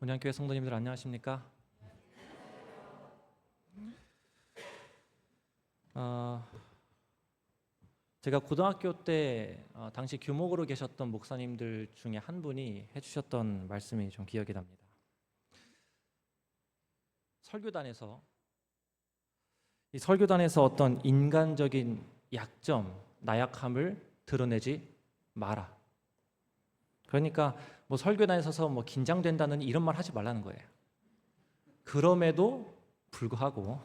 본향교회 성도님들 안녕하십니까? 제가 고등학교 때 당시 교목으로 계셨던 목사님들 중에 한 분이 해주셨던 말씀이 좀 기억이 납니다. 설교단에서 어떤 인간적인 약점, 나약함을 드러내지 마라. 그러니까 설교단에 서서 긴장된다는 이런 말 하지 말라는 거예요. 그럼에도 불구하고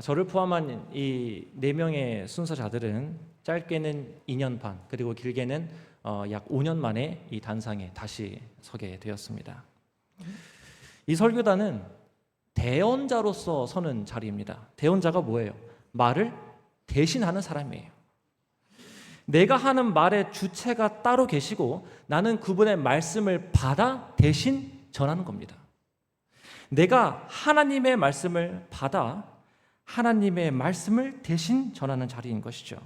저를 포함한 이 4명의 순서자들은 짧게는 2년 반 그리고 길게는 약 5년 만에 이 단상에 다시 서게 되었습니다. 이 설교단은 대언자로서 서는 자리입니다. 대언자가 뭐예요? 말을 대신하는 사람이에요. 내가 하는 말의 주체가 따로 계시고 나는 그분의 말씀을 받아 대신 전하는 겁니다. 내가 하나님의 말씀을 받아 하나님의 말씀을 대신 전하는 자리인 것이죠.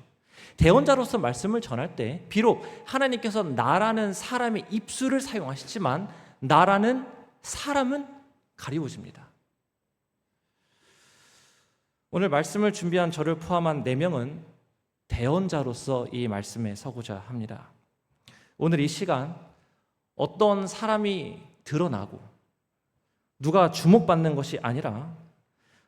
대언자로서 말씀을 전할 때 비록 하나님께서 나라는 사람의 입술을 사용하시지만 나라는 사람은 가리우십니다. 오늘 말씀을 준비한 저를 포함한 4명은 대언자로서 이 말씀에 서고자 합니다. 오늘 이 시간 어떤 사람이 드러나고 누가 주목받는 것이 아니라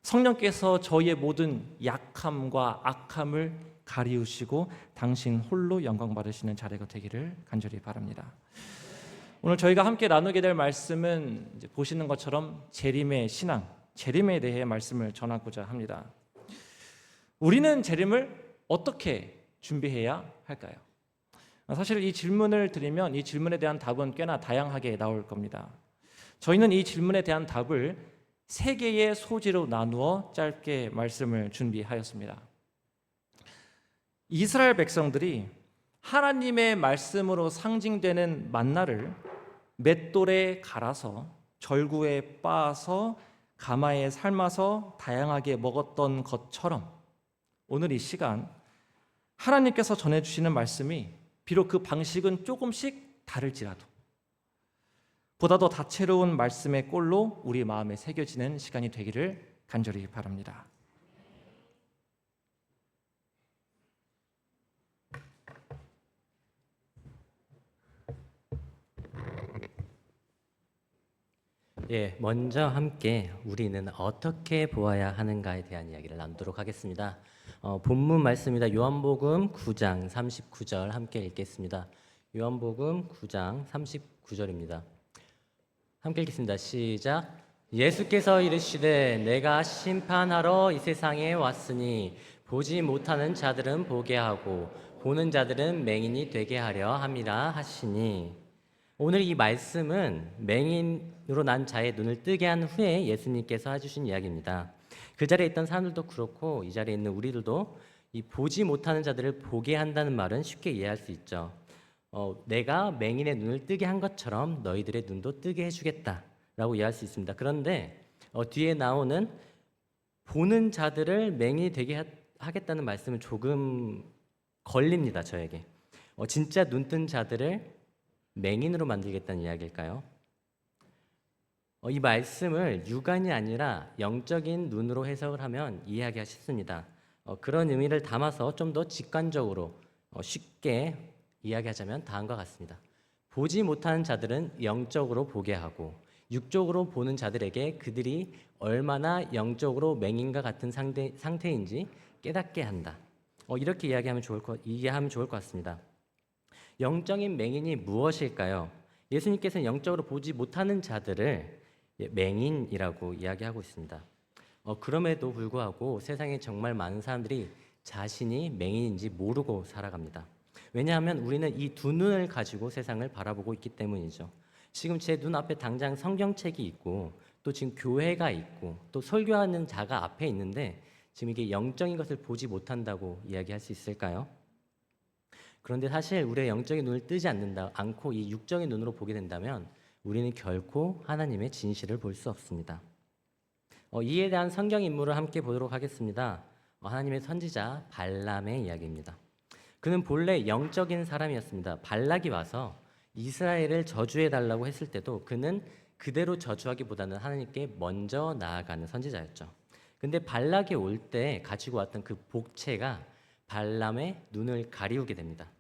성령께서 저희의 모든 약함과 악함을 가리우시고 당신 홀로 영광 받으시는 자리가 되기를 간절히 바랍니다. 오늘 저희가 함께 나누게 될 말씀은 이제 보시는 것처럼 재림의 신앙, 재림에 대해 말씀을 전하고자 합니다. 우리는 재림을 어떻게 준비해야 할까요? 사실 이 질문을 드리면 이 질문에 대한 답은 꽤나 다양하게 나올 겁니다. 저희는 이 질문에 대한 답을 3개의 소지로 나누어 짧게 말씀을 준비하였습니다. 이스라엘 백성들이 하나님의 말씀으로 상징되는 만나를 맷돌에 갈아서 절구에 빻아서 가마에 삶아서 다양하게 먹었던 것처럼 오늘 이 시간 하나님께서 전해주시는 말씀이 비록 그 방식은 조금씩 다를지라도 보다 더 다채로운 말씀의 꼴로 우리 마음에 새겨지는 시간이 되기를 간절히 바랍니다. 먼저 함께 우리는 어떻게 보아야 하는가에 대한 이야기를 나누도록 하겠습니다. 본문 말씀입니다. 요한복음 9장 39절 함께 읽겠습니다. 요한복음 9장 39절입니다. 함께 읽겠습니다. 시작. 예수께서 이르시되 내가 심판하러 이 세상에 왔으니 보지 못하는 자들은 보게 하고 보는 자들은 맹인이 되게 하려 함이라 하시니. 오늘 이 말씀은 맹인으로 난 자의 눈을 뜨게 한 후에 예수님께서 해주신 이야기입니다. 그 자리에 있던 사람들도 그렇고 이 자리에 있는 우리들도 이 보지 못하는 자들을 보게 한다는 말은 쉽게 이해할 수 있죠. 내가 맹인의 눈을 뜨게 한 것처럼 너희들의 눈도 뜨게 해주겠다라고 이해할 수 있습니다. 그런데 뒤에 나오는 보는 자들을 맹인이 되게 하겠다는 말씀은 조금 걸립니다. 저에게. 진짜 눈 뜬 자들을 맹인으로 만들겠다는 이야기일까요? 이 말씀을 육안이 아니라 영적인 눈으로 해석을 하면 이해하기가 쉽습니다. 그런 의미를 담아서 좀 더 직관적으로 쉽게 이야기하자면 다음과 같습니다. 보지 못하는 자들은 영적으로 보게 하고 육적으로 보는 자들에게 그들이 얼마나 영적으로 맹인과 같은 상태인지 깨닫게 한다. 이렇게 이해하면 좋을 것 같습니다. 영적인 맹인이 무엇일까요? 예수님께서는 영적으로 보지 못하는 자들을 맹인이라고 이야기하고 있습니다. 그럼에도 불구하고 세상에 정말 많은 사람들이 자신이 맹인인지 모르고 살아갑니다. 왜냐하면 우리는 이 두 눈을 가지고 세상을 바라보고 있기 때문이죠. 지금 제 눈앞에 당장 성경책이 있고 또 지금 교회가 있고 또 설교하는 자가 앞에 있는데 지금 이게 영적인 것을 보지 못한다고 이야기할 수 있을까요? 그런데 사실 우리의 영적인 눈을 뜨지 않고 이 육적인 눈으로 보게 된다면 우리는 결코 하나님의 진실을 볼 수 없습니다. 이에 대한 성경 인물을 함께 보도록 하겠습니다. 하나님의 선지자 발람의 이야기입니다. 그는 본래 영적인 사람이었습니다. 발락이 와서 이스라엘을 저주해 달라고 했을 때도 그는 그대로 저주하기보다는 하나님께 먼저 나아가는 선지자였죠. 근데 발락이 올 때 가지고 왔던 그 복채가 발람의 눈을 가리우게 됩니다.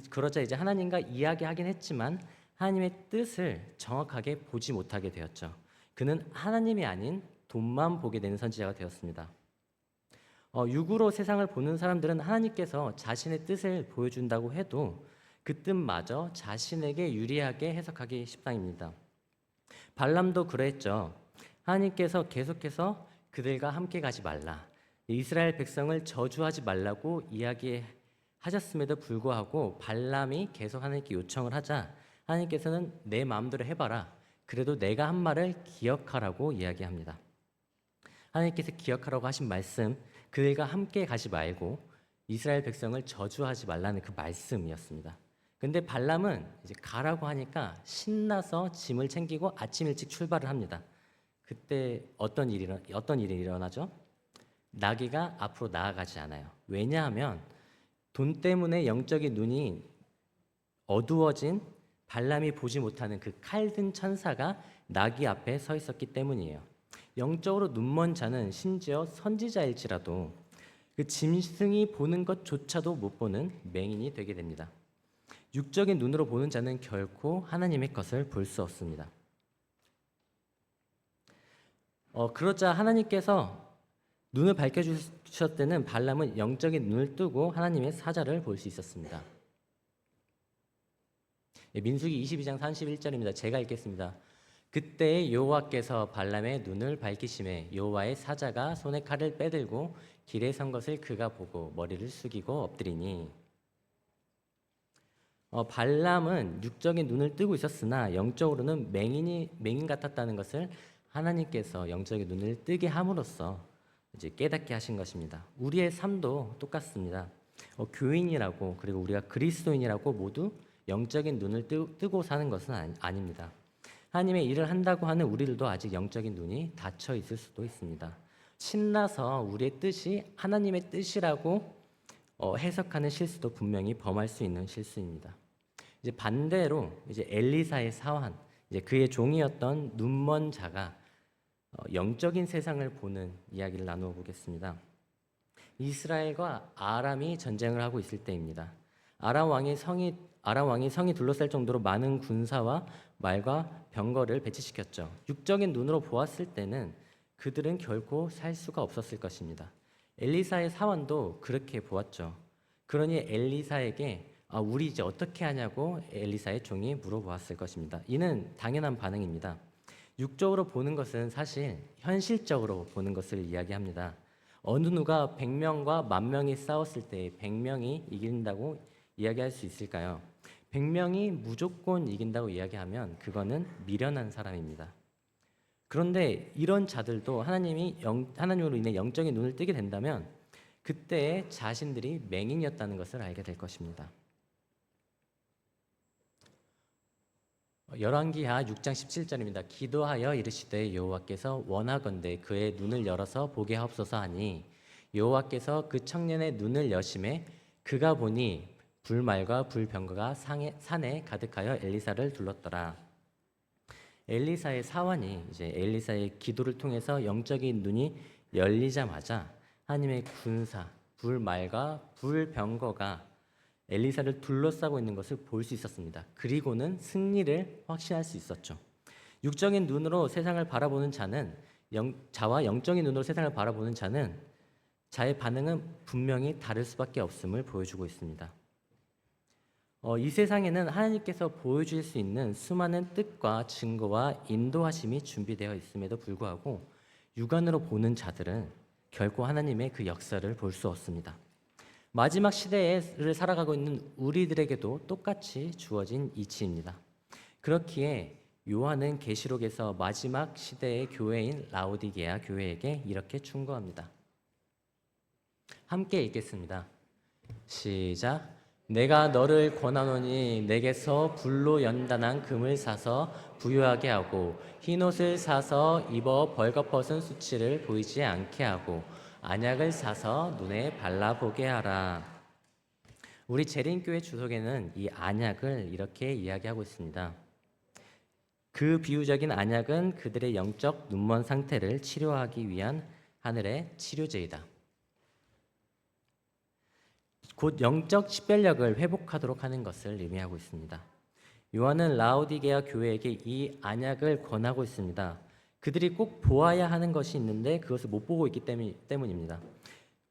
그러자 이제 하나님과 이야기하긴 했지만 하나님의 뜻을 정확하게 보지 못하게 되었죠. 그는 하나님이 아닌 돈만 보게 되는 선지자가 되었습니다. 육으로 세상을 보는 사람들은 하나님께서 자신의 뜻을 보여준다고 해도 그 뜻마저 자신에게 유리하게 해석하기 십상입니다. 발람도 그랬죠. 하나님께서 계속해서 그들과 함께 가지 말라, 이스라엘 백성을 저주하지 말라고 이야기하셨음에도 불구하고 발람이 계속 하나님께 요청을 하자 하나님께서는 내 마음대로 해봐라, 그래도 내가 한 말을 기억하라고 이야기합니다. 하나님께서 기억하라고 하신 말씀, 그들과 함께 가지 말고 이스라엘 백성을 저주하지 말라는 그 말씀이었습니다. 근데 발람은 이제 가라고 하니까 신나서 짐을 챙기고 아침 일찍 출발을 합니다. 그때 어떤 일이 일어나죠? 나귀가 앞으로 나아가지 않아요. 왜냐하면 돈 때문에 영적인 눈이 어두워진 발람이 보지 못하는 그 칼든 천사가 나귀 앞에 서 있었기 때문이에요. 영적으로 눈먼 자는 심지어 선지자일지라도 그 짐승이 보는 것조차도 못 보는 맹인이 되게 됩니다. 육적인 눈으로 보는 자는 결코 하나님의 것을 볼 수 없습니다. 그러자 하나님께서 눈을 밝혀주셨을 때는 발람은 영적인 눈을 뜨고 하나님의 사자를 볼 수 있었습니다. 민수기 22장 31절입니다. 제가 읽겠습니다. 그때 여호와께서 발람의 눈을 밝히심에 여호와의 사자가 손에 칼을 빼들고 길에 선 것을 그가 보고 머리를 숙이고 엎드리니. 발람은 육적인 눈을 뜨고 있었으나 영적으로는 맹인 같았다는 것을 하나님께서 영적인 눈을 뜨게 함으로써 이제 깨닫게 하신 것입니다. 우리의 삶도 똑같습니다. 교인이라고 그리고 우리가 그리스도인이라고 모두 영적인 눈을 뜨고 사는 것은 아닙니다. 하나님의 일을 한다고 하는 우리들도 아직 영적인 눈이 닫혀 있을 수도 있습니다. 신나서 우리의 뜻이 하나님의 뜻이라고 해석하는 실수도 분명히 범할 수 있는 실수입니다. 이제 반대로 이제 엘리사의 사환, 이제 그의 종이었던 눈먼 자가 영적인 세상을 보는 이야기를 나누어 보겠습니다. 이스라엘과 아람이 전쟁을 하고 있을 때입니다. 아람 왕이 성이 둘러쌀 정도로 많은 군사와 말과 병거를 배치시켰죠. 육적인 눈으로 보았을 때는 그들은 결코 살 수가 없었을 것입니다. 엘리사의 사환도 그렇게 보았죠. 그러니 엘리사에게 우리 이제 어떻게 하냐고 엘리사의 종이 물어보았을 것입니다. 이는 당연한 반응입니다. 육적으로 보는 것은 사실 현실적으로 보는 것을 이야기합니다. 어느 누가 100명과 10,000명이 싸웠을 때 100명이 이긴다고 이야기할 수 있을까요? 100명이 무조건 이긴다고 이야기하면 그거는 미련한 사람입니다. 그런데 이런 자들도 하나님으로 인해 영적인 눈을 뜨게 된다면 그때 자신들이 맹인이었다는 것을 알게 될 것입니다. 열왕기하 6장 17절입니다. 기도하여 이르시되 여호와께서 원하건대 그의 눈을 열어서 보게 하옵소서 하니 여호와께서 그 청년의 눈을 여심해 그가 보니 불말과 불병거가 산에 가득하여 엘리사를 둘렀더라. 엘리사의 사환이 이제 엘리사의 기도를 통해서 영적인 눈이 열리자마자 하나님의 군사 불말과 불병거가 엘리사를 둘러싸고 있는 것을 볼 수 있었습니다. 그리고는 승리를 확신할 수 있었죠. 육적인 눈으로 세상을 바라보는 자는 자와 영적인 눈으로 세상을 바라보는 자는 자의 반응은 분명히 다를 수밖에 없음을 보여주고 있습니다. 이 세상에는 하나님께서 보여줄 수 있는 수많은 뜻과 증거와 인도하심이 준비되어 있음에도 불구하고 육안으로 보는 자들은 결코 하나님의 그 역사를 볼 수 없습니다. 마지막 시대를 살아가고 있는 우리들에게도 똑같이 주어진 이치입니다. 그렇기에 요한은 계시록에서 마지막 시대의 교회인 라오디게아 교회에게 이렇게 충고합니다. 함께 읽겠습니다. 시작. 내가 너를 권하노니 내게서 불로 연단한 금을 사서 부유하게 하고 흰옷을 사서 입어 벌거벗은 수치를 보이지 않게 하고 안약을 사서 눈에 발라보게 하라. 우리 재림교회 주석에는 이 안약을 이렇게 이야기하고 있습니다. 그 비유적인 안약은 그들의 영적 눈먼 상태를 치료하기 위한 하늘의 치료제이다. 곧 영적 식별력을 회복하도록 하는 것을 의미하고 있습니다. 요한은 라오디게아 교회에게 이 안약을 권하고 있습니다. 그들이 꼭 보아야 하는 것이 있는데 그것을 못 보고 있기 때문입니다.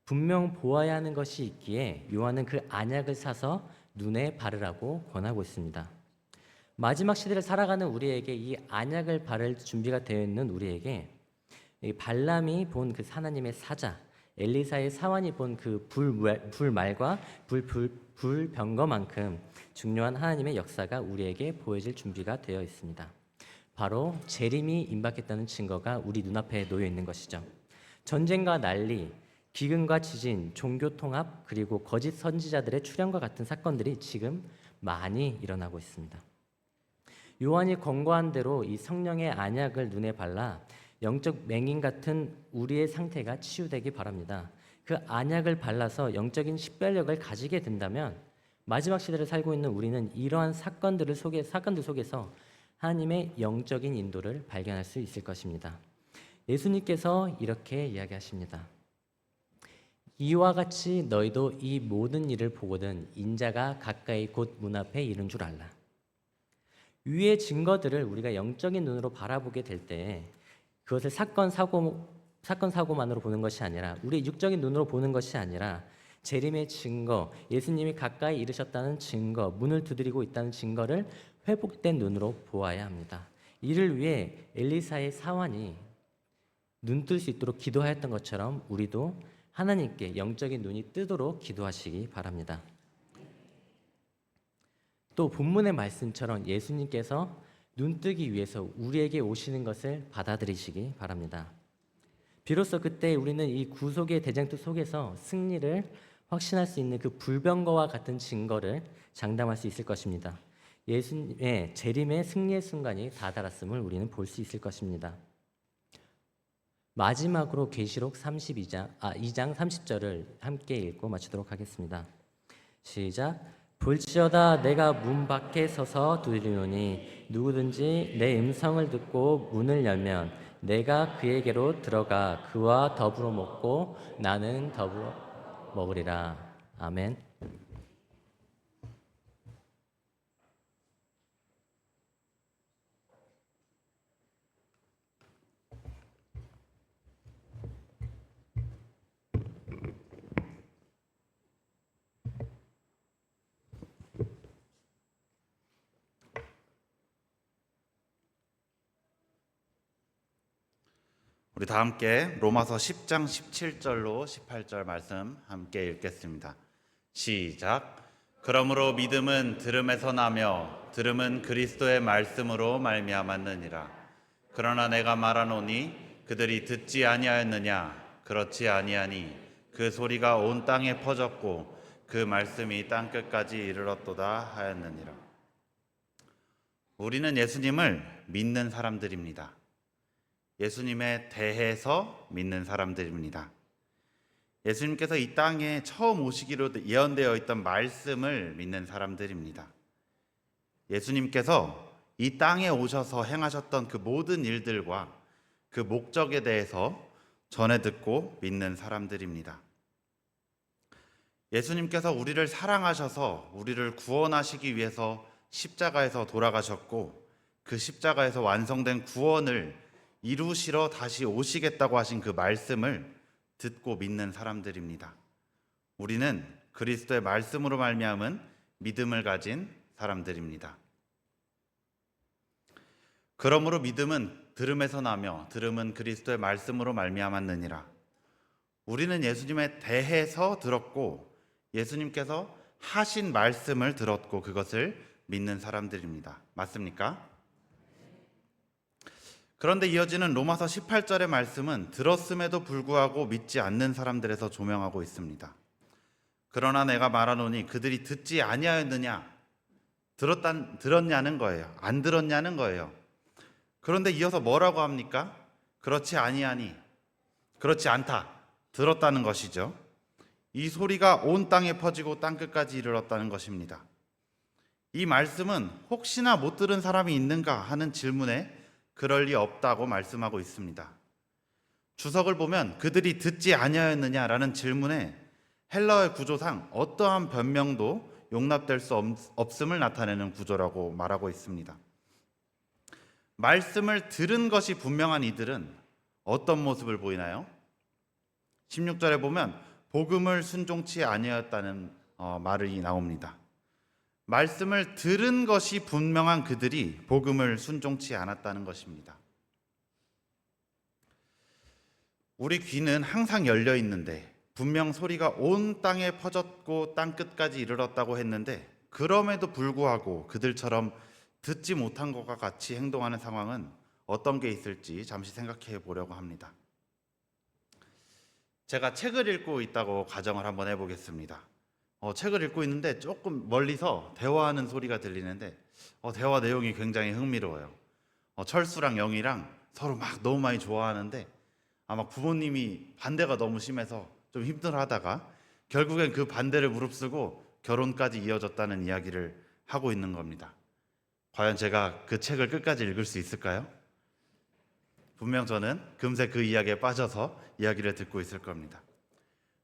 분명 보아야 하는 것이 있기에 요한은 그 안약을 사서 눈에 바르라고 권하고 있습니다. 마지막 시대를 살아가는 우리에게 이 안약을 바를 준비가 되어 있는 우리에게 이 발람이 본 그 하나님의 사자, 엘리사의 사환이 본 그 불말과 불병거만큼 중요한 하나님의 역사가 우리에게 보여질 준비가 되어 있습니다. 바로 재림이 임박했다는 증거가 우리 눈앞에 놓여 있는 것이죠. 전쟁과 난리, 기근과 지진, 종교 통합, 그리고 거짓 선지자들의 출현과 같은 사건들이 지금 많이 일어나고 있습니다. 요한이 권고한 대로 이 성령의 안약을 눈에 발라 영적 맹인 같은 우리의 상태가 치유되기 바랍니다. 그 안약을 발라서 영적인 식별력을 가지게 된다면 마지막 시대를 살고 있는 우리는 이러한 사건들 속에서 하나님의 영적인 인도를 발견할 수 있을 것입니다. 예수님께서 이렇게 이야기하십니다. 이와 같이 너희도 이 모든 일을 보거든 인자가 가까이 곧 문 앞에 이른 줄 알라. 위의 증거들을 우리가 영적인 눈으로 바라보게 될 때 그것을 사건 사고만으로 보는 것이 아니라 우리 육적인 눈으로 보는 것이 아니라 재림의 증거, 예수님이 가까이 이르셨다는 증거, 문을 두드리고 있다는 증거를 회복된 눈으로 보아야 합니다. 이를 위해 엘리사의 사환이 눈뜰 수 있도록 기도하였던 것처럼 우리도 하나님께 영적인 눈이 뜨도록 기도하시기 바랍니다. 또 본문의 말씀처럼 예수님께서 눈뜨기 위해서 우리에게 오시는 것을 받아들이시기 바랍니다. 비로소 그때 우리는 이 구속의 대쟁투 속에서 승리를 확신할 수 있는 그 불병거와 같은 증거를 장담할 수 있을 것입니다. 예수님의 재림의 승리의 순간이 다다랐음을 우리는 볼 수 있을 것입니다. 마지막으로 계시록 2장 30절을 함께 읽고 마치도록 하겠습니다. 시작. 볼지어다 내가 문 밖에 서서 두드리노니 누구든지 내 음성을 듣고 문을 열면 내가 그에게로 들어가 그와 더불어 먹고 나는 더불어 먹으리라. 아멘. 우리 다 함께 로마서 10장 17절로 18절 말씀 함께 읽겠습니다. 시작. 그러므로 믿음은 들음에서 나며 들음은 그리스도의 말씀으로 말미암았느니라. 그러나 내가 말하노니 그들이 듣지 아니하였느냐? 그렇지 아니하니 그 소리가 온 땅에 퍼졌고 그 말씀이 땅끝까지 이르렀도다 하였느니라. 우리는 예수님을 믿는 사람들입니다. 예수님에 대해서 믿는 사람들입니다. 예수님께서 이 땅에 처음 오시기로 예언되어 있던 말씀을 믿는 사람들입니다. 예수님께서 이 땅에 오셔서 행하셨던 그 모든 일들과 그 목적에 대해서 전해 듣고 믿는 사람들입니다. 예수님께서 우리를 사랑하셔서 우리를 구원하시기 위해서 십자가에서 돌아가셨고 그 십자가에서 완성된 구원을 이루시러 다시 오시겠다고 하신 그 말씀을 듣고 믿는 사람들입니다. 우리는 그리스도의 말씀으로 말미암은 믿음을 가진 사람들입니다. 그러므로 믿음은 들음에서 나며 들음은 그리스도의 말씀으로 말미암았느니라. 우리는 예수님에 대해서 들었고 예수님께서 하신 말씀을 들었고 그것을 믿는 사람들입니다. 맞습니까? 그런데 이어지는 로마서 18절의 말씀은 들었음에도 불구하고 믿지 않는 사람들에서 조명하고 있습니다. 그러나 내가 말하노니 그들이 듣지 아니하였느냐? 들었냐는 거예요. 안 들었냐는 거예요. 그런데 이어서 뭐라고 합니까? 그렇지 아니하니, 그렇지 않다, 들었다는 것이죠. 이 소리가 온 땅에 퍼지고 땅끝까지 이르렀다는 것입니다. 이 말씀은 혹시나 못 들은 사람이 있는가 하는 질문에 그럴 리 없다고 말씀하고 있습니다. 주석을 보면 그들이 듣지 아니하였느냐라는 질문에 헬라어의 구조상 어떠한 변명도 용납될 수 없음을 나타내는 구조라고 말하고 있습니다. 말씀을 들은 것이 분명한 이들은 어떤 모습을 보이나요? 16절에 보면 복음을 순종치 아니하였다는 말이 나옵니다. 말씀을 들은 것이 분명한 그들이 복음을 순종치 않았다는 것입니다. 우리 귀는 항상 열려 있는데 분명 소리가 온 땅에 퍼졌고 땅끝까지 이르렀다고 했는데 그럼에도 불구하고 그들처럼 듣지 못한 것과 같이 행동하는 상황은 어떤 게 있을지 잠시 생각해 보려고 합니다. 제가 책을 읽고 있다고 가정을 한번 해보겠습니다. 책을 읽고 있는데 조금 멀리서 대화하는 소리가 들리는데 대화 내용이 굉장히 흥미로워요. 철수랑 영희랑 서로 막 너무 많이 좋아하는데 아마 부모님이 반대가 너무 심해서 좀 힘들어하다가 결국엔 그 반대를 무릅쓰고 결혼까지 이어졌다는 이야기를 하고 있는 겁니다. 과연 제가 그 책을 끝까지 읽을 수 있을까요? 분명 저는 금세 그 이야기에 빠져서 이야기를 듣고 있을 겁니다.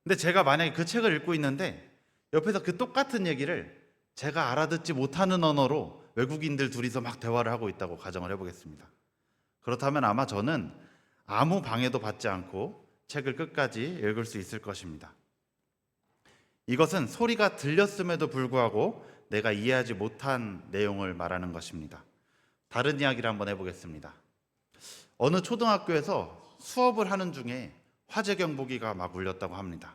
근데 제가 만약에 그 책을 읽고 있는데 옆에서 그 똑같은 얘기를 제가 알아듣지 못하는 언어로 외국인들 둘이서 막 대화를 하고 있다고 가정을 해보겠습니다. 그렇다면 아마 저는 아무 방해도 받지 않고 책을 끝까지 읽을 수 있을 것입니다. 이것은 소리가 들렸음에도 불구하고 내가 이해하지 못한 내용을 말하는 것입니다. 다른 이야기를 한번 해보겠습니다. 어느 초등학교에서 수업을 하는 중에 화재 경보기가 막 울렸다고 합니다.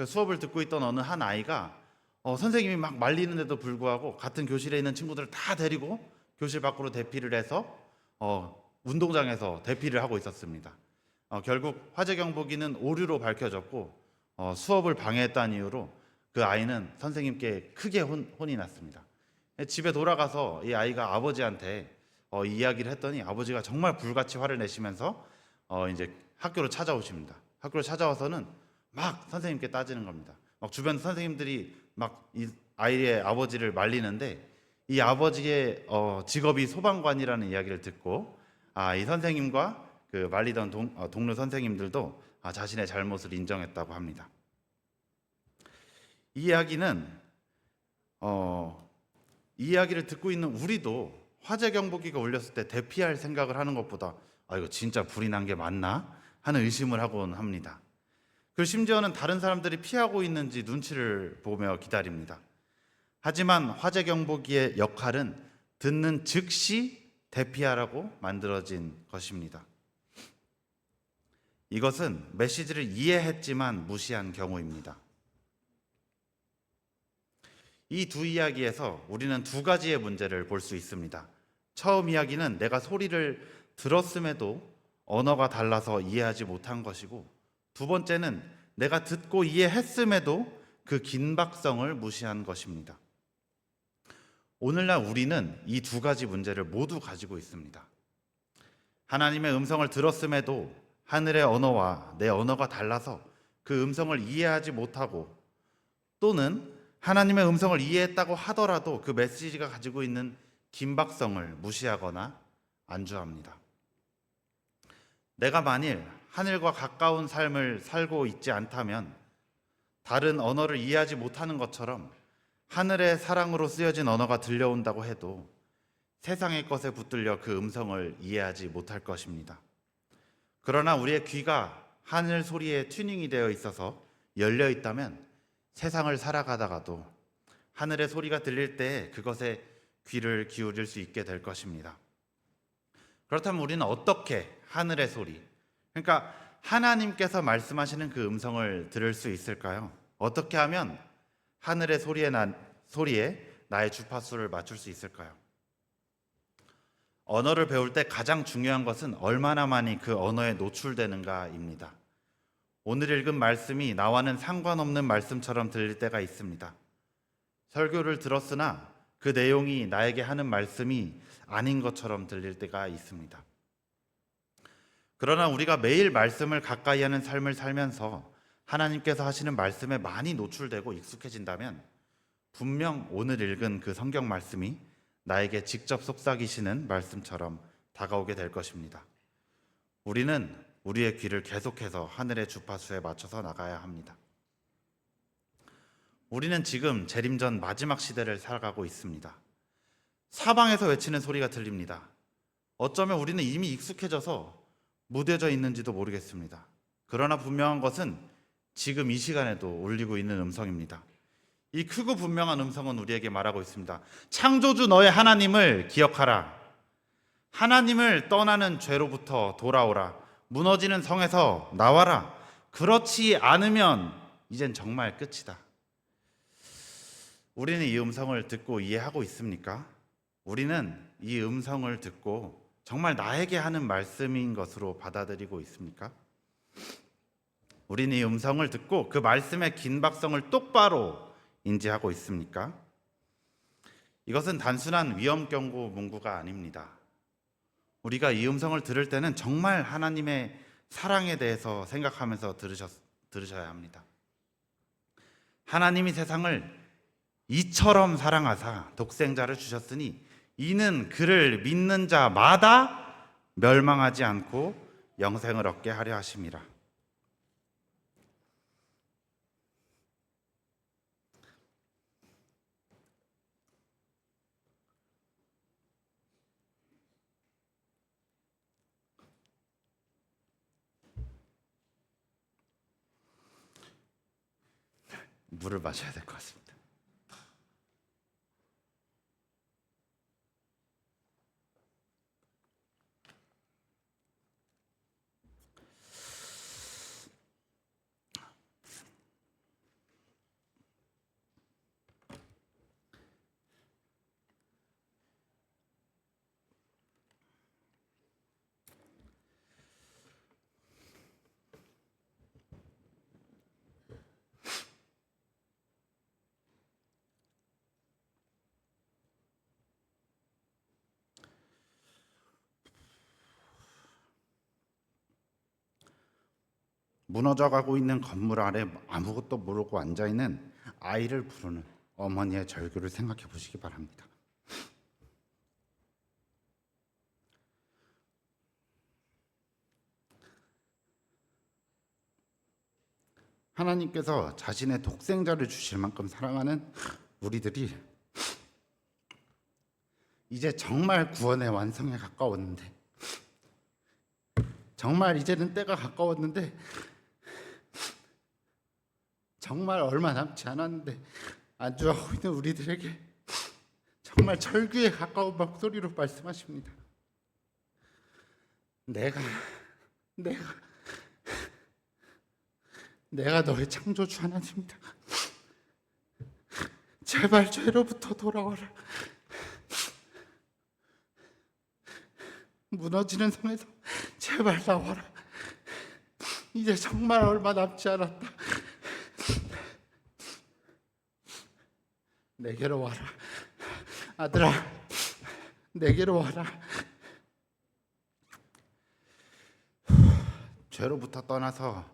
수업을 듣고 있던 어느 한 아이가 선생님이 막 말리는데도 불구하고 같은 교실에 있는 친구들을 다 데리고 교실 밖으로 대피를 해서 운동장에서 대피를 하고 있었습니다. 결국 화재 경보기는 오류로 밝혀졌고 수업을 방해했다는 이유로 그 아이는 선생님께 크게 혼이 났습니다. 집에 돌아가서 이 아이가 아버지한테 이 이야기를 했더니 아버지가 정말 불같이 화를 내시면서 이제 학교로 찾아오십니다. 학교로 찾아와서는 막 선생님께 따지는 겁니다. 막 주변 선생님들이 막 이 아이의 아버지를 말리는데 이 아버지의 직업이 소방관이라는 이야기를 듣고 이 선생님과 그 말리던 동료 선생님들도 자신의 잘못을 인정했다고 합니다. 이 이야기는 이 이야기를 듣고 있는 우리도 화재 경보기가 울렸을 때 대피할 생각을 하는 것보다 이거 진짜 불이 난 게 맞나 하는 의심을 하곤 합니다. 그리고 심지어는 다른 사람들이 피하고 있는지 눈치를 보며 기다립니다. 하지만 화재 경보기의 역할은 듣는 즉시 대피하라고 만들어진 것입니다. 이것은 메시지를 이해했지만 무시한 경우입니다. 이 두 이야기에서 우리는 두 가지의 문제를 볼 수 있습니다. 처음 이야기는 내가 소리를 들었음에도 언어가 달라서 이해하지 못한 것이고, 두 번째는 내가 듣고 이해했음에도 그 긴박성을 무시한 것입니다. 오늘날 우리는 이 두 가지 문제를 모두 가지고 있습니다. 하나님의 음성을 들었음에도 하늘의 언어와 내 언어가 달라서 그 음성을 이해하지 못하고, 또는 하나님의 음성을 이해했다고 하더라도 그 메시지가 가지고 있는 긴박성을 무시하거나 안주합니다. 내가 만일 하늘과 가까운 삶을 살고 있지 않다면 다른 언어를 이해하지 못하는 것처럼 하늘의 사랑으로 쓰여진 언어가 들려온다고 해도 세상의 것에 붙들려 그 음성을 이해하지 못할 것입니다. 그러나 우리의 귀가 하늘 소리에 튜닝이 되어 있어서 열려 있다면 세상을 살아가다가도 하늘의 소리가 들릴 때 그것에 귀를 기울일 수 있게 될 것입니다. 그렇다면 우리는 어떻게 하늘의 소리, 그러니까 하나님께서 말씀하시는 그 음성을 들을 수 있을까요? 어떻게 하면 하늘의 소리에 나의 주파수를 맞출 수 있을까요? 언어를 배울 때 가장 중요한 것은 얼마나 많이 그 언어에 노출되는가입니다. 오늘 읽은 말씀이 나와는 상관없는 말씀처럼 들릴 때가 있습니다. 설교를 들었으나 그 내용이 나에게 하는 말씀이 아닌 것처럼 들릴 때가 있습니다. 그러나 우리가 매일 말씀을 가까이 하는 삶을 살면서 하나님께서 하시는 말씀에 많이 노출되고 익숙해진다면 분명 오늘 읽은 그 성경 말씀이 나에게 직접 속삭이시는 말씀처럼 다가오게 될 것입니다. 우리는 우리의 귀를 계속해서 하늘의 주파수에 맞춰서 나가야 합니다. 우리는 지금 재림전 마지막 시대를 살아가고 있습니다. 사방에서 외치는 소리가 들립니다. 어쩌면 우리는 이미 익숙해져서 무뎌져 있는지도 모르겠습니다. 그러나 분명한 것은 지금 이 시간에도 울리고 있는 음성입니다. 이 크고 분명한 음성은 우리에게 말하고 있습니다. 창조주 너의 하나님을 기억하라. 하나님을 떠나는 죄로부터 돌아오라. 무너지는 성에서 나와라. 그렇지 않으면 이젠 정말 끝이다. 우리는 이 음성을 듣고 이해하고 있습니까? 우리는 이 음성을 듣고 정말 나에게 하는 말씀인 것으로 받아들이고 있습니까? 우리는 이 음성을 듣고 그 말씀의 긴박성을 똑바로 인지하고 있습니까? 이것은 단순한 위험 경고 문구가 아닙니다. 우리가 이 음성을 들을 때는 정말 하나님의 사랑에 대해서 생각하면서 들으셔야 합니다. 하나님이 세상을 이처럼 사랑하사 독생자를 주셨으니 이는 그를 믿는 자마다 멸망하지 않고 영생을 얻게 하려 하심이라. 물을 마셔야 될 것 같습니다. 무너져가고 있는 건물 아래 아무것도 모르고 앉아있는 아이를 부르는 어머니의 절규를 생각해 보시기 바랍니다. 하나님께서 자신의 독생자를 주실 만큼 사랑하는 우리들이 이제 정말 구원의 완성에 가까웠는데, 정말 이제는 때가 가까웠는데, 정말 얼마 남지 않았는데 안주하고 있는 우리들에게 정말 절규에 가까운 목소리로 말씀하십니다. 내가 너의 창조주 하나님이다. 제발 죄로부터 돌아와라. 무너지는 성에서 제발 나와라. 이제 정말 얼마 남지 않았다. 내게로 와라. 아들아, 내게로 와라. 죄로부터 떠나서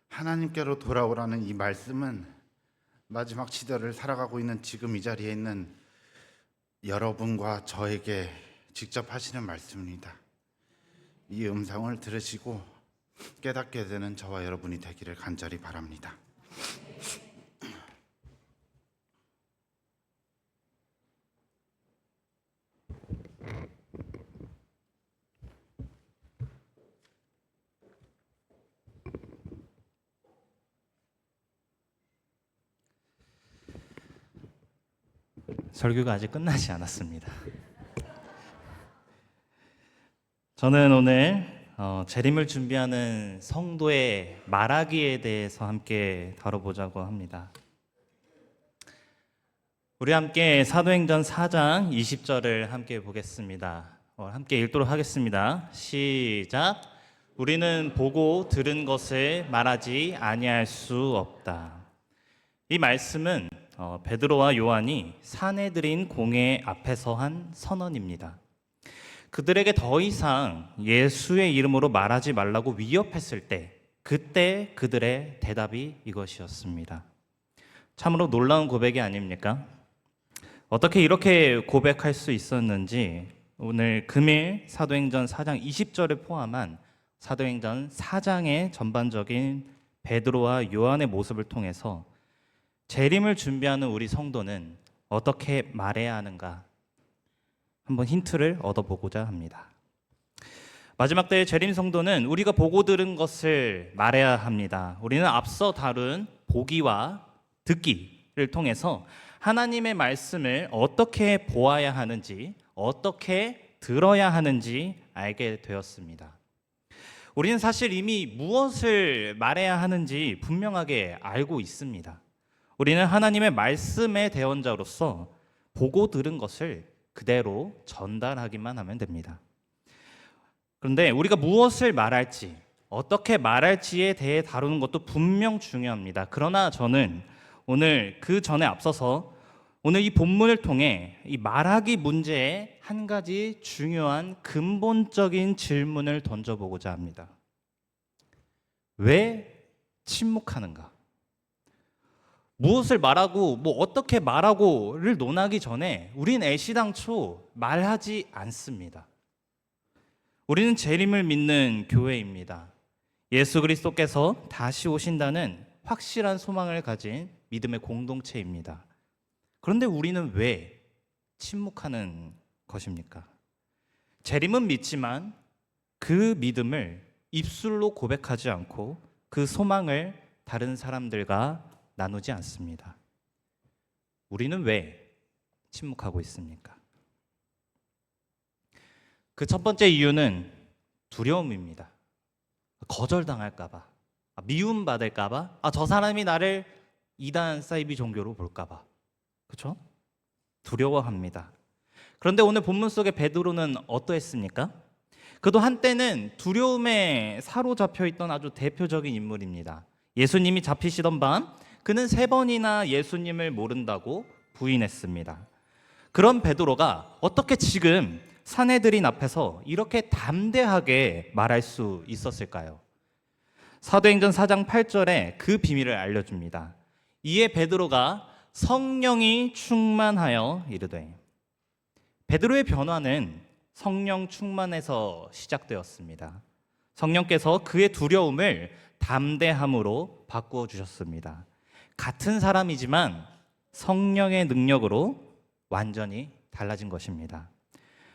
하나님께로 돌아오라는 이 말씀은 마지막 시대를 살아가고 있는 지금 이 자리에 있는 여러분과 저에게 직접 하시는 말씀입니다. 이 음성을 들으시고 깨닫게 되는 저와 여러분이 되기를 간절히 바랍니다. 설교가 아직 끝나지 않았습니다. 저는 오늘 재림을 준비하는 성도의 말하기에 대해서 함께 다뤄보자고 합니다. 우리 함께 사도행전 4장 20절을 함께 보겠습니다. 함께 읽도록 하겠습니다. 시작. 우리는 보고 들은 것을 말하지 아니할 수 없다. 이 말씀은 베드로와 요한이 사내들인 공회 앞에서 한 선언입니다. 그들에게 더 이상 예수의 이름으로 말하지 말라고 위협했을 때 그때 그들의 대답이 이것이었습니다. 참으로 놀라운 고백이 아닙니까? 어떻게 이렇게 고백할 수 있었는지 오늘 금일 사도행전 4장 20절을 포함한 사도행전 4장의 전반적인 베드로와 요한의 모습을 통해서 재림을 준비하는 우리 성도는 어떻게 말해야 하는가 한번 힌트를 얻어보고자 합니다. 마지막 때의 재림 성도는 우리가 보고 들은 것을 말해야 합니다. 우리는 앞서 다룬 보기와 듣기를 통해서 하나님의 말씀을 어떻게 보아야 하는지, 어떻게 들어야 하는지 알게 되었습니다. 우리는 사실 이미 무엇을 말해야 하는지 분명하게 알고 있습니다. 우리는 하나님의 말씀의 대언자로서 보고 들은 것을 그대로 전달하기만 하면 됩니다. 그런데 우리가 무엇을 말할지, 어떻게 말할지에 대해 다루는 것도 분명 중요합니다. 그러나 저는 오늘 그 전에 앞서서 오늘 이 본문을 통해 이 말하기 문제에 한 가지 중요한 근본적인 질문을 던져보고자 합니다. 왜 침묵하는가? 무엇을 말하고 어떻게 말하고를 논하기 전에 우린 애시당초 말하지 않습니다. 우리는 재림을 믿는 교회입니다. 예수 그리스도께서 다시 오신다는 확실한 소망을 가진 믿음의 공동체입니다. 그런데 우리는 왜 침묵하는 것입니까? 재림은 믿지만 그 믿음을 입술로 고백하지 않고 그 소망을 다른 사람들과 나누지 않습니다. 우리는 왜 침묵하고 있습니까? 그 첫 번째 이유는 두려움입니다. 거절당할까봐, 미움받을까봐, 저 사람이 나를 이단 사이비 종교로 볼까봐, 그렇죠? 두려워합니다. 그런데 오늘 본문 속의 베드로는 어떠했습니까? 그도 한때는 두려움에 사로잡혀 있던 아주 대표적인 인물입니다. 예수님이 잡히시던 밤 그는 3번이나 예수님을 모른다고 부인했습니다. 그런 베드로가 어떻게 지금 사내들인 앞에서 이렇게 담대하게 말할 수 있었을까요? 사도행전 4장 8절에 그 비밀을 알려줍니다. 이에 베드로가 성령이 충만하여 이르되, 베드로의 변화는 성령 충만에서 시작되었습니다. 성령께서 그의 두려움을 담대함으로 바꾸어 주셨습니다. 같은 사람이지만 성령의 능력으로 완전히 달라진 것입니다.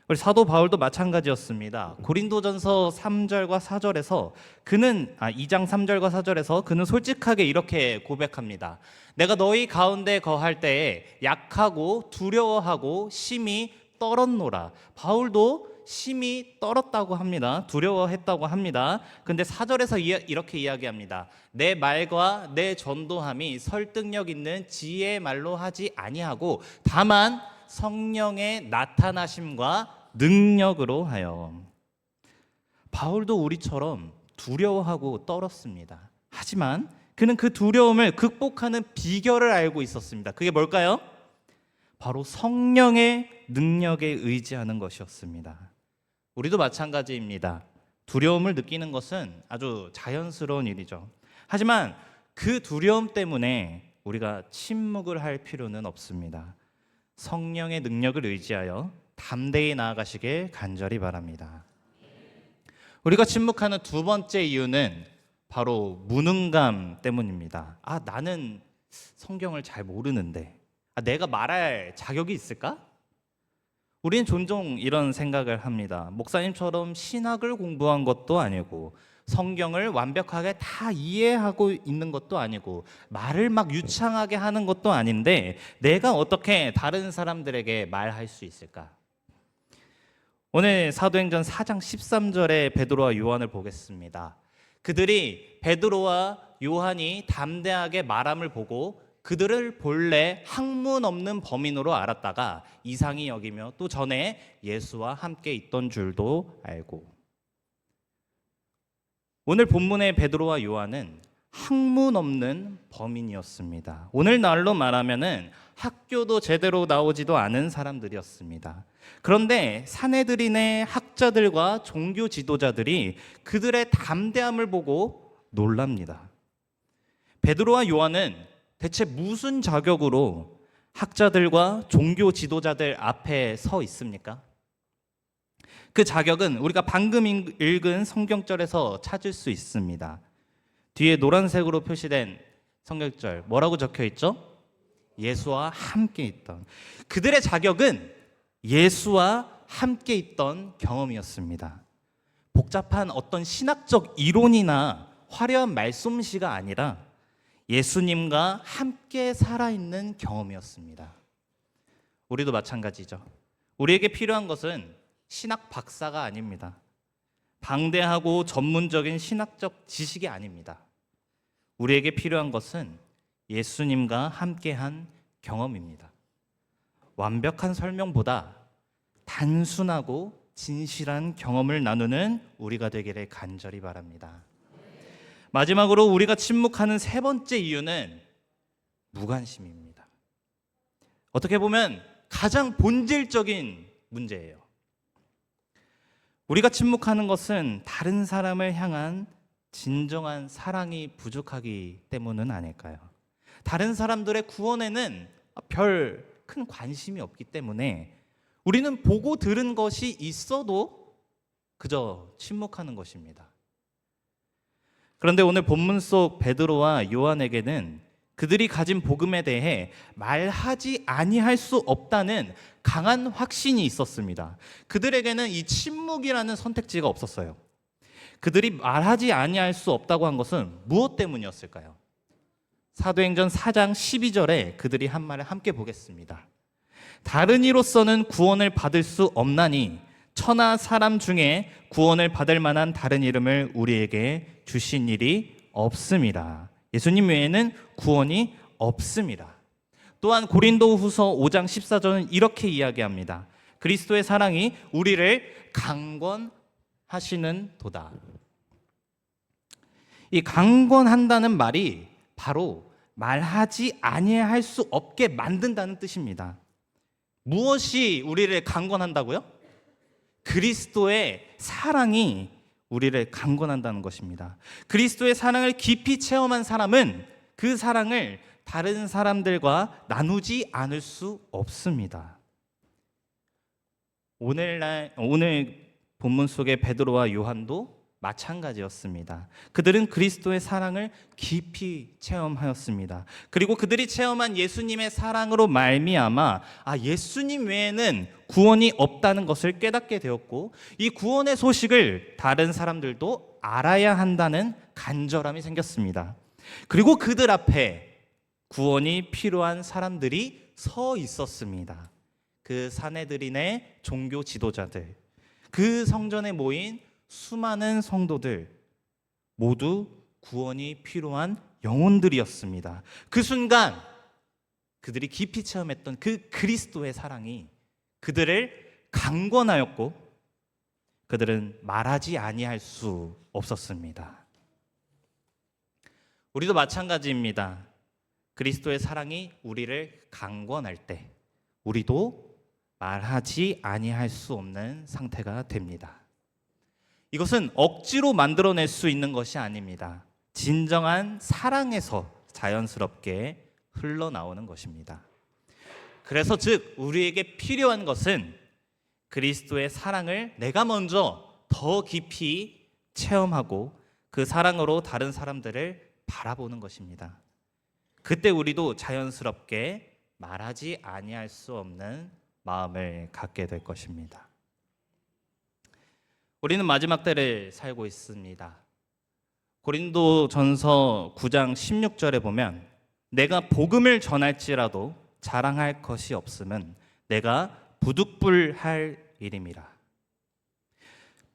우리 사도 바울도 마찬가지였습니다. 고린도전서 3절과 4절에서 그는 2장 3절과 4절에서 그는 솔직하게 이렇게 고백합니다. 내가 너희 가운데 거할 때에 약하고 두려워하고 심히 떨었노라. 바울도 심히 떨었다고 합니다. 두려워했다고 합니다. 근데 4절에서 이렇게 이야기합니다. 내 말과 내 전도함이 설득력 있는 지혜의 말로 하지 아니하고 다만 성령의 나타나심과 능력으로 하여. 바울도 우리처럼 두려워하고 떨었습니다. 하지만 그는 그 두려움을 극복하는 비결을 알고 있었습니다. 그게 뭘까요? 바로 성령의 능력에 의지하는 것이었습니다. 우리도 마찬가지입니다. 두려움을 느끼는 것은 아주 자연스러운 일이죠. 하지만 그 두려움 때문에 우리가 침묵을 할 필요는 없습니다. 성령의 능력을 의지하여 담대히 나아가시길 간절히 바랍니다. 우리가 침묵하는 두 번째 이유는 바로 무능감 때문입니다. 나는 성경을 잘 모르는데 내가 말할 자격이 있을까? 우리는 종종 이런 생각을 합니다. 목사님처럼 신학을 공부한 것도 아니고 성경을 완벽하게 다 이해하고 있는 것도 아니고 말을 막 유창하게 하는 것도 아닌데 내가 어떻게 다른 사람들에게 말할 수 있을까? 오늘 사도행전 4장 13절에 베드로와 요한을 보겠습니다. 그들이 베드로와 요한이 담대하게 말함을 보고 그들을 본래 학문 없는 범인으로 알았다가 이상히 여기며 또 전에 예수와 함께 있던 줄도 알고. 오늘 본문의 베드로와 요한은 학문 없는 범인이었습니다. 오늘날로 말하면은 학교도 제대로 나오지도 않은 사람들이었습니다. 그런데 사내들인의 학자들과 종교 지도자들이 그들의 담대함을 보고 놀랍니다. 베드로와 요한은 대체 무슨 자격으로 학자들과 종교 지도자들 앞에 서 있습니까? 그 자격은 우리가 방금 읽은 성경절에서 찾을 수 있습니다. 뒤에 노란색으로 표시된 성경절 뭐라고 적혀 있죠? 예수와 함께 있던. 그들의 자격은 예수와 함께 있던 경험이었습니다. 복잡한 어떤 신학적 이론이나 화려한 말솜씨가 아니라 예수님과 함께 살아있는 경험이었습니다. 우리도 마찬가지죠. 우리에게 필요한 것은 신학 박사가 아닙니다. 방대하고 전문적인 신학적 지식이 아닙니다. 우리에게 필요한 것은 예수님과 함께한 경험입니다. 완벽한 설명보다 단순하고 진실한 경험을 나누는 우리가 되기를 간절히 바랍니다. 마지막으로 우리가 침묵하는 세 번째 이유는 무관심입니다. 어떻게 보면 가장 본질적인 문제예요. 우리가 침묵하는 것은 다른 사람을 향한 진정한 사랑이 부족하기 때문은 아닐까요? 다른 사람들의 구원에는 별 큰 관심이 없기 때문에 우리는 보고 들은 것이 있어도 그저 침묵하는 것입니다. 그런데 오늘 본문 속 베드로와 요한에게는 그들이 가진 복음에 대해 말하지 아니할 수 없다는 강한 확신이 있었습니다. 그들에게는 이 침묵이라는 선택지가 없었어요. 그들이 말하지 아니할 수 없다고 한 것은 무엇 때문이었을까요? 사도행전 4장 12절에 그들이 한 말을 함께 보겠습니다. 다른 이로서는 구원을 받을 수 없나니 천하 사람 중에 구원을 받을 만한 다른 이름을 우리에게 주신 일이 없습니다. 예수님 외에는 구원이 없습니다. 또한 고린도후서 5장 14절은 이렇게 이야기합니다. 그리스도의 사랑이 우리를 강권하시는 도다. 이 강권한다는 말이 바로 말하지 아니할 수 없게 만든다는 뜻입니다. 무엇이 우리를 강권한다고요? 그리스도의 사랑이 우리를 강권한다는 것입니다. 그리스도의 사랑을 깊이 체험한 사람은 그 사랑을 다른 사람들과 나누지 않을 수 없습니다. 오늘 본문 속의 베드로와 요한도 마찬가지였습니다. 그들은 그리스도의 사랑을 깊이 체험하였습니다. 그리고 그들이 체험한 예수님의 사랑으로 말미암아 예수님 외에는 구원이 없다는 것을 깨닫게 되었고 이 구원의 소식을 다른 사람들도 알아야 한다는 간절함이 생겼습니다. 그리고 그들 앞에 구원이 필요한 사람들이 서 있었습니다. 그 사내들인의 종교 지도자들, 그 성전에 모인 수많은 성도들 모두 구원이 필요한 영혼들이었습니다. 그 순간 그들이 깊이 체험했던 그 그리스도의 사랑이 그들을 강권하였고 그들은 말하지 아니할 수 없었습니다. 우리도 마찬가지입니다. 그리스도의 사랑이 우리를 강권할 때 우리도 말하지 아니할 수 없는 상태가 됩니다. 이것은 억지로 만들어낼 수 있는 것이 아닙니다. 진정한 사랑에서 자연스럽게 흘러나오는 것입니다. 그래서 즉 우리에게 필요한 것은 그리스도의 사랑을 내가 먼저 더 깊이 체험하고 그 사랑으로 다른 사람들을 바라보는 것입니다. 그때 우리도 자연스럽게 말하지 아니할 수 없는 마음을 갖게 될 것입니다. 우리는 마지막 때를 살고 있습니다. 고린도전서 9장 16절에 보면 내가 복음을 전할지라도 자랑할 것이 없음은 내가 부득불할 일임이라.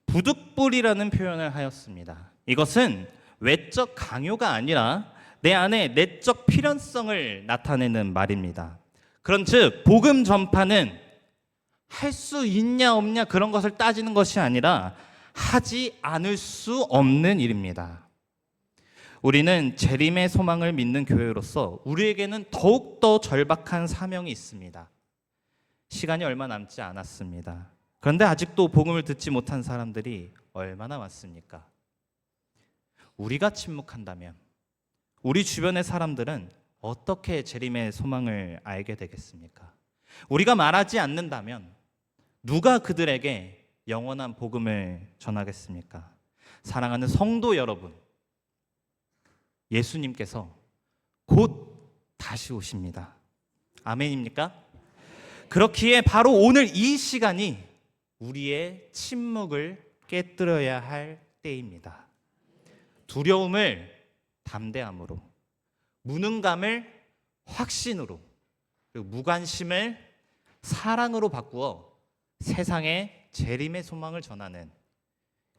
부득불이라는 표현을 하였습니다. 이것은 외적 강요가 아니라 내 안에 내적 필연성을 나타내는 말입니다. 그런즉 복음 전파는 할 수 있냐 없냐 그런 것을 따지는 것이 아니라 하지 않을 수 없는 일입니다. 우리는 재림의 소망을 믿는 교회로서 우리에게는 더욱더 절박한 사명이 있습니다. 시간이 얼마 남지 않았습니다. 그런데 아직도 복음을 듣지 못한 사람들이 얼마나 많습니까? 우리가 침묵한다면 우리 주변의 사람들은 어떻게 재림의 소망을 알게 되겠습니까? 우리가 말하지 않는다면 누가 그들에게 영원한 복음을 전하겠습니까? 사랑하는 성도 여러분, 예수님께서 곧 다시 오십니다. 아멘입니까? 그렇기에 바로 오늘 이 시간이 우리의 침묵을 깨뜨려야 할 때입니다. 두려움을 담대함으로, 무능감을 확신으로, 그리고 무관심을 사랑으로 바꾸어 세상에 재림의 소망을 전하는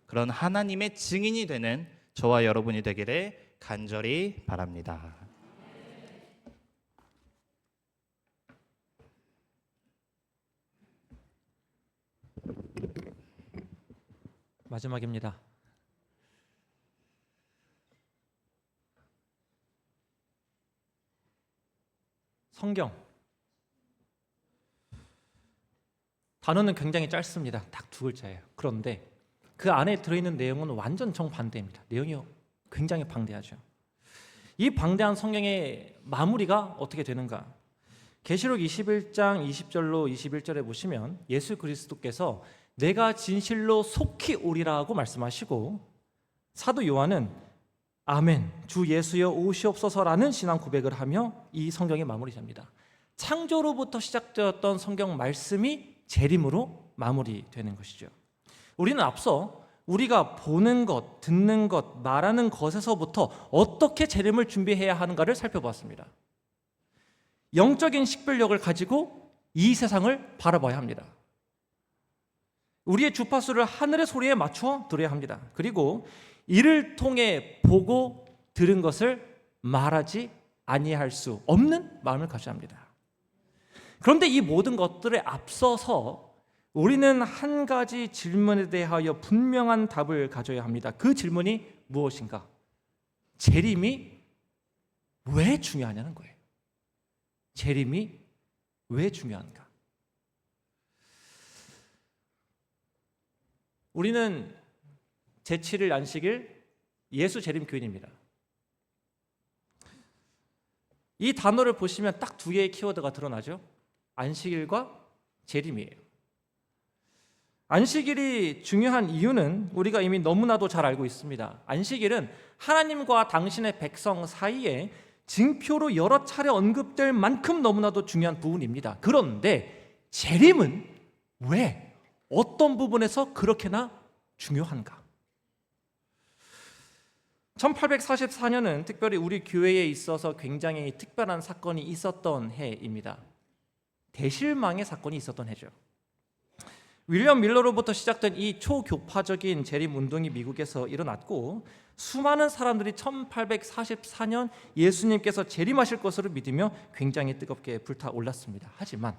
그런 하나님의 증인이 되는 저와 여러분이 되기를 간절히 바랍니다. 마지막입니다. 성경. 단어는 굉장히 짧습니다. 딱 2글자예요. 그런데 그 안에 들어있는 내용은 완전 정반대입니다. 내용이 굉장히 방대하죠. 이 방대한 성경의 마무리가 어떻게 되는가? 계시록 21장 20절로 21절에 보시면 예수 그리스도께서 내가 진실로 속히 오리라고 말씀하시고, 사도 요한은 아멘 주 예수여 오시옵소서라는 신앙 고백을 하며 이 성경이 마무리됩니다. 창조로부터 시작되었던 성경 말씀이 재림으로 마무리되는 것이죠. 우리는 앞서 우리가 보는 것, 듣는 것, 말하는 것에서부터 어떻게 재림을 준비해야 하는가를 살펴보았습니다. 영적인 식별력을 가지고 이 세상을 바라봐야 합니다. 우리의 주파수를 하늘의 소리에 맞추어 들어야 합니다. 그리고 이를 통해 보고 들은 것을 말하지 아니할 수 없는 마음을 가져야 합니다. 그런데 이 모든 것들에 앞서서 우리는 한 가지 질문에 대하여 분명한 답을 가져야 합니다. 그 질문이 무엇인가? 재림이 왜 중요하냐는 거예요. 재림이 왜 중요한가? 우리는 제7일 안식일 예수 재림 교인입니다. 이 단어를 보시면 딱 2개의 키워드가 드러나죠. 안식일과 재림이에요. 안식일이 중요한 이유는 우리가 이미 너무나도 잘 알고 있습니다. 안식일은 하나님과 당신의 백성 사이에 징표로 여러 차례 언급될 만큼 너무나도 중요한 부분입니다. 그런데 재림은 왜, 어떤 부분에서 그렇게나 중요한가? 1844년은 특별히 우리 교회에 있어서 굉장히 특별한 사건이 있었던 해입니다. 대실망의 사건이 있었던 해죠. 윌리엄 밀러로부터 시작된 이 초교파적인 재림운동이 미국에서 일어났고, 수많은 사람들이 1844년 예수님께서 재림하실 것으로 믿으며 굉장히 뜨겁게 불타올랐습니다. 하지만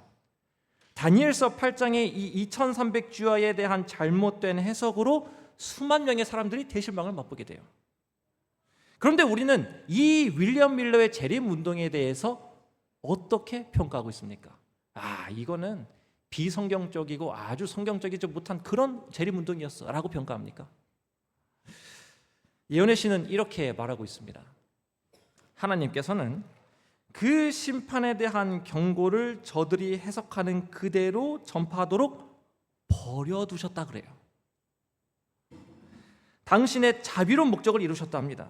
다니엘서 8장의 이 2300주야에 대한 잘못된 해석으로 수만 명의 사람들이 대실망을 맛보게 돼요. 그런데 우리는 이 윌리엄 밀러의 재림운동에 대해서 어떻게 평가하고 있습니까? 이거는 비성경적이고 아주 성경적이지 못한 그런 재림운동이었어 라고 평가합니까? 예언의 시는 이렇게 말하고 있습니다. 하나님께서는 그 심판에 대한 경고를 저들이 해석하는 그대로 전파하도록 버려두셨다 그래요. 당신의 자비로운 목적을 이루셨다 합니다.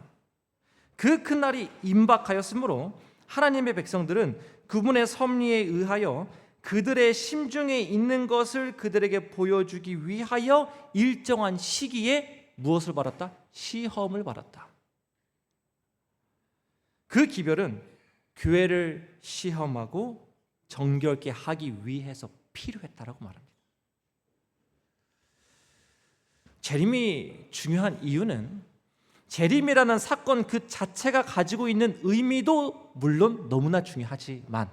그 큰 날이 임박하였으므로 하나님의 백성들은 그분의 섭리에 의하여 그들의 심중에 있는 것을 그들에게 보여주기 위하여 일정한 시기에 무엇을 받았다? 시험을 받았다. 그 기별은 교회를 시험하고 정결케 하기 위해서 필요했다라고 말합니다. 재림이 중요한 이유는 재림이라는 사건 그 자체가 가지고 있는 의미도 물론 너무나 중요하지만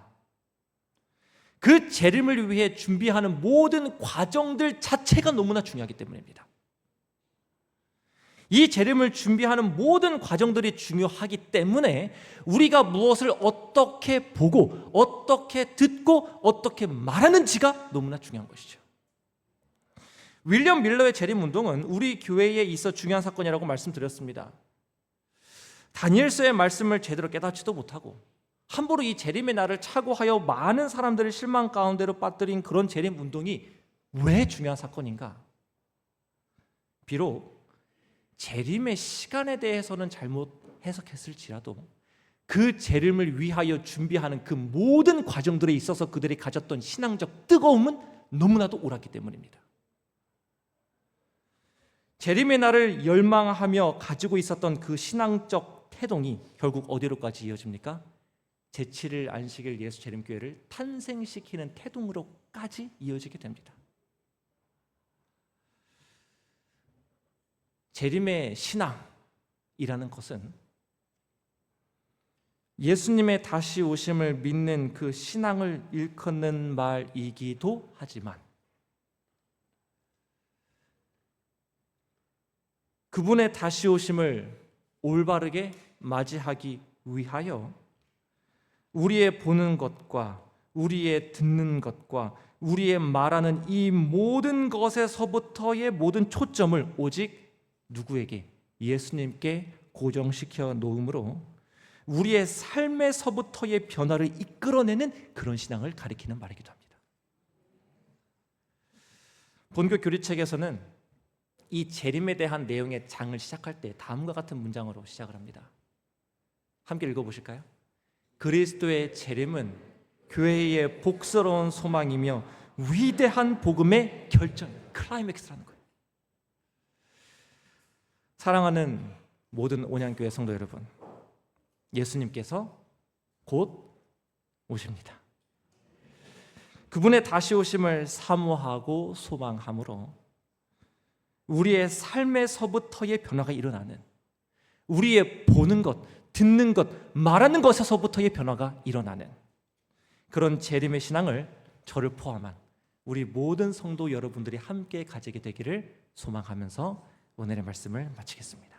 그 재림을 위해 준비하는 모든 과정들 자체가 너무나 중요하기 때문입니다. 이 재림을 준비하는 모든 과정들이 중요하기 때문에 우리가 무엇을 어떻게 보고 어떻게 듣고 어떻게 말하는지가 너무나 중요한 것이죠. 윌리엄 밀러의 재림운동은 우리 교회에 있어 중요한 사건이라고 말씀드렸습니다. 다니엘서의 말씀을 제대로 깨닫지도 못하고 함부로 이 재림의 날을 착오하여 많은 사람들을 실망 가운데로 빠뜨린 그런 재림 운동이 왜 중요한 사건인가? 비록 재림의 시간에 대해서는 잘못 해석했을지라도 그 재림을 위하여 준비하는 그 모든 과정들에 있어서 그들이 가졌던 신앙적 뜨거움은 너무나도 옳았기 때문입니다. 재림의 날을 열망하며 가지고 있었던 그 신앙적 태동이 결국 어디로까지 이어집니까? 제7일 안식일 예수 재림교회를 탄생시키는 태동으로까지 이어지게 됩니다. 재림의 신앙이라는 것은 예수님의 다시 오심을 믿는 그 신앙을 일컫는 말이기도 하지만 그분의 다시 오심을 올바르게 맞이하기 위하여 우리의 보는 것과 우리의 듣는 것과 우리의 말하는 이 모든 것에서부터의 모든 초점을 오직 누구에게? 예수님께 고정시켜 놓음으로 우리의 삶에서부터의 변화를 이끌어내는 그런 신앙을 가리키는 말이기도 합니다. 본교 교리책에서는 이 재림에 대한 내용의 장을 시작할 때 다음과 같은 문장으로 시작을 합니다. 함께 읽어보실까요? 그리스도의 재림은 교회의 복스러운 소망이며 위대한 복음의 결정, 클라이맥스라는 거예요. 사랑하는 모든 온양교회 성도 여러분, 예수님께서 곧 오십니다. 그분의 다시 오심을 사모하고 소망함으로 우리의 삶에서부터의 변화가 일어나는, 우리의 보는 것, 듣는 것, 말하는 것에서부터의 변화가 일어나는 그런 재림의 신앙을 저를 포함한 우리 모든 성도 여러분들이 함께 가지게 되기를 소망하면서 오늘의 말씀을 마치겠습니다.